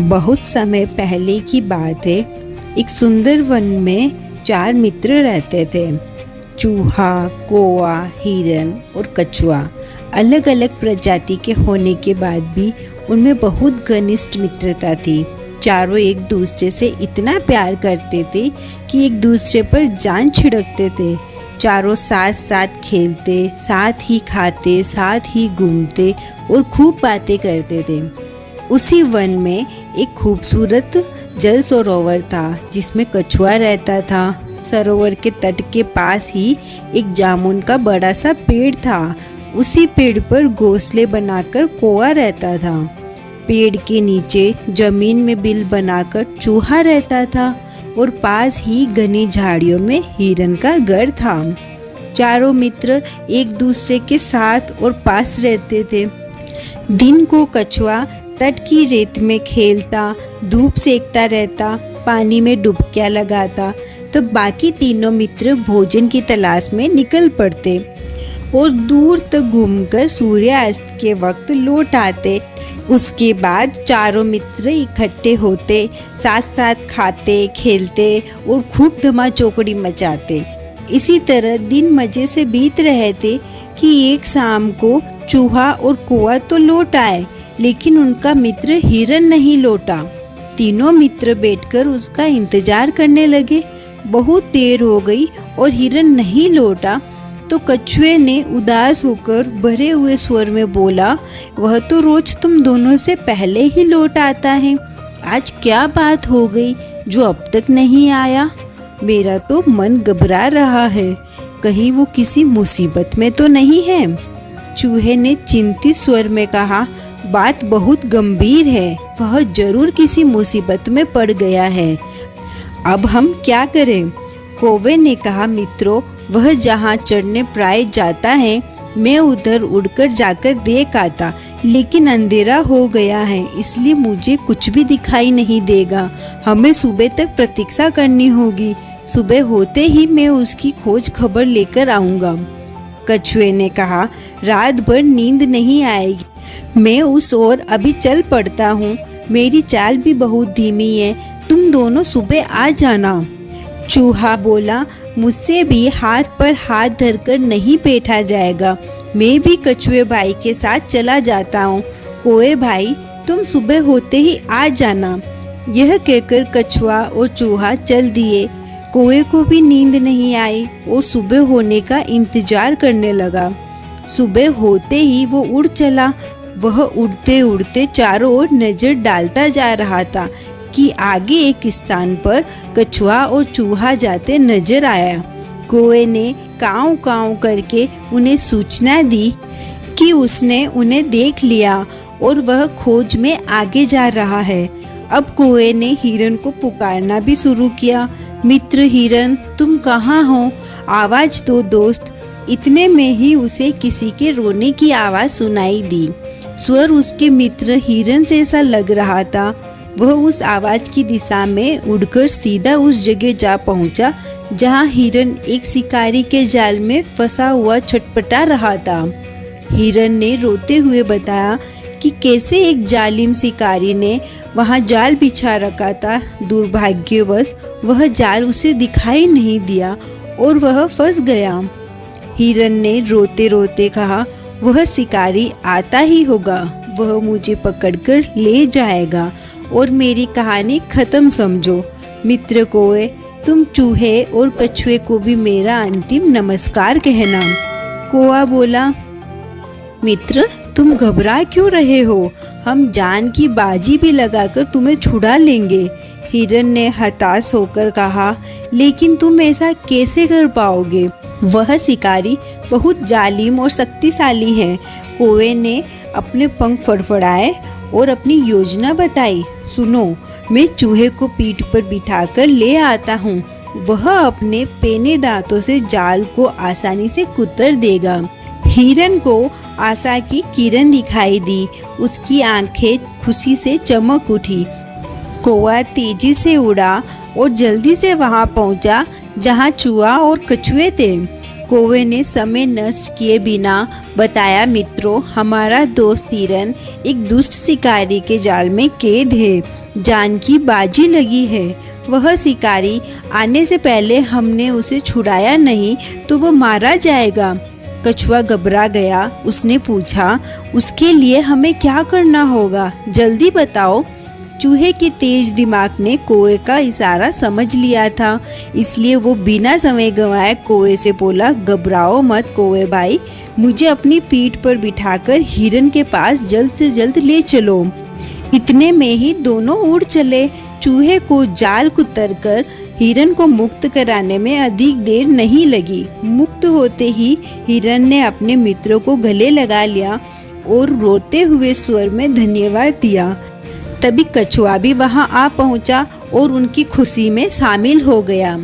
बहुत समय पहले की बात है। एक सुंदर वन में 4 मित्र रहते थे। चूहा, कौआ, हिरन और कछुआ। अलग अलग प्रजाति के होने के बाद भी उनमें बहुत घनिष्ठ मित्रता थी। चारों एक दूसरे से इतना प्यार करते थे कि एक दूसरे पर जान छिड़कते थे। चारों साथ साथ खेलते, साथ ही खाते, साथ ही घूमते और खूब बातें करते थे। उसी वन में एक खूबसूरत जल सरोवर था जिसमें कछुआ रहता था। सरोवर के तट के पास ही एक जामुन का बड़ा सा पेड़ था। उसी पेड़ पर घोंसले बनाकर कौआ रहता था। पेड़ के नीचे जमीन में बिल बनाकर चूहा रहता था और पास ही घनी झाड़ियों में हिरन का घर था। चारों मित्र एक दूसरे के साथ और पास रहते थे। दिन को कछुआ तट की रेत में खेलता, धूप सेकता रहता, पानी में डुबकियां लगाता, तो बाकी तीनों मित्र भोजन की तलाश में निकल पड़ते और दूर तक घूमकर सूर्यास्त के वक्त लौट आते। उसके बाद चारों मित्र इकट्ठे होते, साथ साथ खाते, खेलते और खूब धमा चौकड़ी मचाते। इसी तरह दिन मजे से बीत रहे थे कि एक शाम को चूहा और कौआ तो लौट आए, लेकिन उनका मित्र हिरन नहीं लौटा। तीनों मित्र बैठकर उसका इंतजार करने लगे। बहुत देर हो गई और हिरन नहीं लौटा तो कछुए ने उदास होकर भरे हुए स्वर में बोला, वह तो रोज तुम दोनों से पहले ही लौट आता है। आज क्या बात हो गई जो अब तक नहीं आया? मेरा तो मन घबरा रहा है, कहीं वो किसी मुसीबत में तो नहीं है। चूहे ने चिंतित स्वर में कहा, बात बहुत गंभीर है, वह जरूर किसी मुसीबत में पड़ गया है। अब हम क्या करें? कौवे ने कहा, मित्रों, वह जहाँ चढ़ने प्राय जाता है, मैं उधर उड़कर जाकर देख आता, लेकिन अंधेरा हो गया है, इसलिए मुझे कुछ भी दिखाई नहीं देगा। हमें सुबह तक प्रतीक्षा करनी होगी। सुबह होते ही मैं उसकी खोज खबर लेकर आऊँगा। कछुए ने कहा, रात भर नींद नहीं आएगी, मैं उस ओर अभी चल पड़ता हूँ। मेरी चाल भी बहुत धीमी है, तुम दोनों सुबह आ जाना। चूहा बोला, मुझसे भी हाथ पर हाथ धरकर नहीं बैठा जाएगा, मैं भी कछुए भाई के साथ चला जाता हूँ। कौवे भाई, तुम सुबह होते ही आ जाना। यह कहकर कछुआ और चूहा चल दिए। कौवे को भी नींद नहीं आई और सुबह होने का इंतजार करने लगा। सुबह होते ही वो उड़ चला। वह उड़ते उड़ते चारों ओर नजर डालता जा रहा था कि आगे एक स्थान पर कछुआ और चूहा जाते नजर आया। कौवे ने काऊ काऊ करके उन्हें सूचना दी कि उसने उन्हें देख लिया और वह खोज में आगे जा रहा है। अब कौवे ने हिरन को पुकारना भी शुरू किया, मित्र हिरन, तुम कहाँ हो? आवाज दो दोस्त। इतने में ही उसे किसी के रोने की आवाज सुनाई दी। स्वर उसके मित्र हिरन से ऐसा लग रहा था। वह उस आवाज की दिशा में उड़कर सीधा उस जगह जा पहुंचा जहां हिरन एक शिकारी के जाल में फंसा हुआ छटपटा रहा था। हिरन ने रोते हुए बताया कि कैसे एक जालिम शिकारी ने वहां जाल बिछा रखा था। दुर्भाग्यवश वह जाल उसे दिखाई नहीं दिया और वह फंस गया। हिरन ने रोते रोते कहा, वह शिकारी आता ही होगा, वह मुझे पकड़कर ले जाएगा और मेरी कहानी खत्म समझो। मित्र कौवे, तुम चूहे और कछुए को भी मेरा अंतिम नमस्कार कहना। कौवा बोला, मित्र, तुम घबरा क्यों रहे हो? हम जान की बाजी भी लगाकर तुम्हें छुड़ा लेंगे। हिरन ने हताश होकर कहा, लेकिन तुम ऐसा कैसे कर पाओगे? वह शिकारी बहुत जालिम और शक्तिशाली है। कौवे ने अपने पंख फड़फड़ाए और अपनी योजना बताई। सुनो, मैं चूहे को पीठ पर बिठाकर ले आता हूँ। वह अपने पेने दांतों से जाल को आसानी से कुतर देगा। हिरन को आशा की किरण दिखाई दी। उसकी आंखें खुशी से चमक उठी। कौवा तेजी से उड़ा और जल्दी से वहां पहुंचा जहां चूहा और कछुए थे। कौवे ने समय नष्ट किए बिना बताया, मित्रों, हमारा दोस्त हिरन एक दुष्ट शिकारी के जाल में कैद है। जान की बाजी लगी है। वह शिकारी आने से पहले हमने उसे छुड़ाया नहीं तो वो मारा जाएगा। कछुआ घबरा गया। उसने पूछा, उसके लिए हमें क्या करना होगा, जल्दी बताओ। चूहे के तेज दिमाग ने कौवे का इशारा समझ लिया था, इसलिए वो बिना समय गंवाए कौवे से बोला, घबराओ मत कौवे भाई, मुझे अपनी पीठ पर बिठाकर हिरन के पास जल्द से जल्द ले चलो। इतने में ही दोनों उड़ चले। चूहे को जाल कुतर कर हिरन को मुक्त कराने में अधिक देर नहीं लगी। मुक्त होते ही हिरन ने अपने मित्रों को गले लगा लिया और रोते हुए स्वर में धन्यवाद दिया। तभी कछुआ भी वहां आ पहुंचा और उनकी खुशी में शामिल हो गया।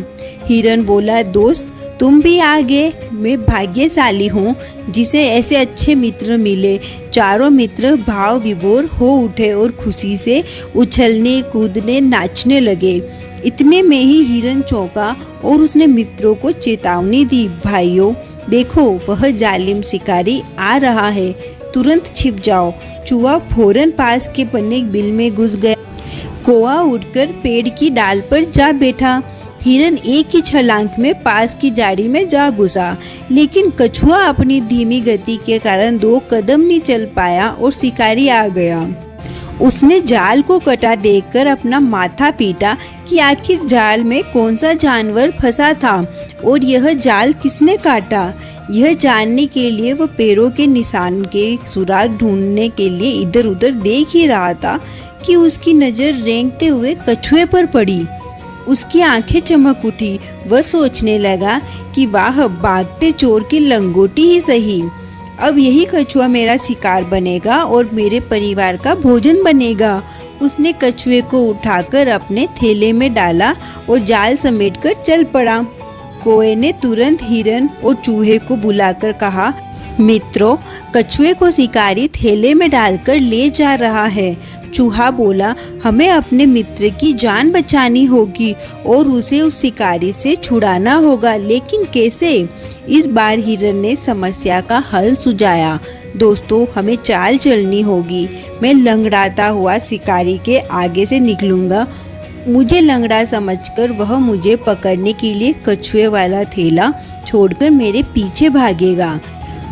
हिरन बोला, दोस्त तुम भी आ गए, मैं भाग्यशाली हूँ जिसे ऐसे अच्छे मित्र मिले। चारों मित्र भाव विभोर हो उठे और खुशी से उछलने कूदने नाचने लगे। इतने में ही हिरन चौंका और उसने मित्रों को चेतावनी दी, भाइयों देखो वह जालिम शिकारी आ रहा है, तुरंत छिप जाओ। चूहा फौरन पास के बने बिल में घुस गया। कौवा उठकर पेड़ की डाल पर जा बैठा। हिरन एक ही छलांग में पास की झाड़ी में जा घुसा, लेकिन कछुआ अपनी धीमी गति के कारण 2 कदम नहीं चल पाया और शिकारी आ गया। उसने जाल को कटा देखकर अपना माथा पीटा कि आखिर जाल में कौन सा जानवर फंसा था और यह जाल किसने काटा। यह जानने के लिए वह पैरों के निशान के सुराग ढूंढने के लिए इधर उधर देख ही रहा था कि उसकी नज़र रेंगते हुए कछुए पर पड़ी। उसकी आंखें चमक उठी। वह सोचने लगा कि वाह, भागते चोर की लंगोटी ही सही, अब यही कछुआ मेरा शिकार बनेगा और मेरे परिवार का भोजन बनेगा। उसने कछुए को उठाकर अपने थैले में डाला और जाल समेटकर चल पड़ा। कौवे ने तुरंत हिरन और चूहे को बुलाकर कहा, मित्रों, कछुए को शिकारी थैले में डालकर ले जा रहा है। चूहा बोला, हमें अपने मित्र की जान बचानी होगी और उसे उस शिकारी से छुड़ाना होगा, लेकिन कैसे? इस बार हिरन ने समस्या का हल सुझाया। दोस्तों, हमें चाल चलनी होगी। मैं लंगड़ाता हुआ शिकारी के आगे से निकलूंगा। मुझे लंगड़ा समझकर वह मुझे पकड़ने के लिए कछुए वाला थैला छोड़कर मेरे पीछे भागेगा।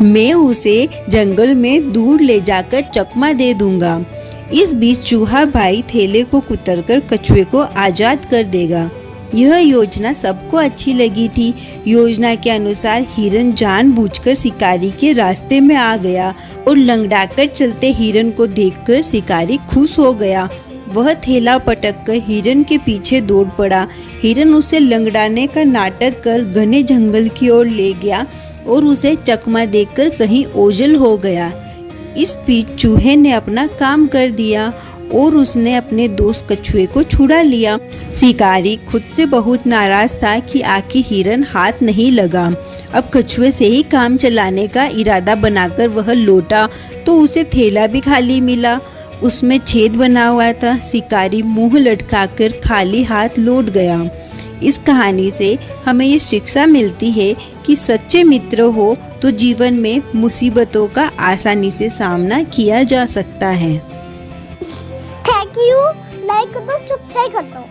मैं उसे जंगल में दूर ले जाकर चकमा दे दूंगा। इस बीच चूहा भाई थैले को कुतरकर कछुए को आजाद कर देगा। यह योजना सबको अच्छी लगी थी। योजना के अनुसार हिरन जानबूझकर शिकारी के रास्ते में आ गया और लंगड़ाकर चलते हिरन को देखकर शिकारी खुश हो गया। वह थैला पटककर हिरन के पीछे दौड़ पड़ा। हिरन उसे लंगड़ाने का नाटक कर घने जंगल की ओर ले गया और उसे चकमा देकर कहीं ओझल हो गया। इस बीच चूहे ने अपना काम कर दिया और उसने अपने दोस्त कछुए को छुड़ा लिया। शिकारी खुद से बहुत नाराज था कि आखिर हिरन हाथ नहीं लगा। अब कछुए से ही काम चलाने का इरादा बनाकर वह लौटा तो उसे थैला भी खाली मिला। उसमें छेद बना हुआ था। शिकारी मुंह लटकाकर खाली हाथ लौट गया। इस कहानी से हमें ये शिक्षा मिलती है कि सच्चे मित्र हो तो जीवन में मुसीबतों का आसानी से सामना किया जा सकता है। Thank you. लाइक करो, सब्सक्राइब करो।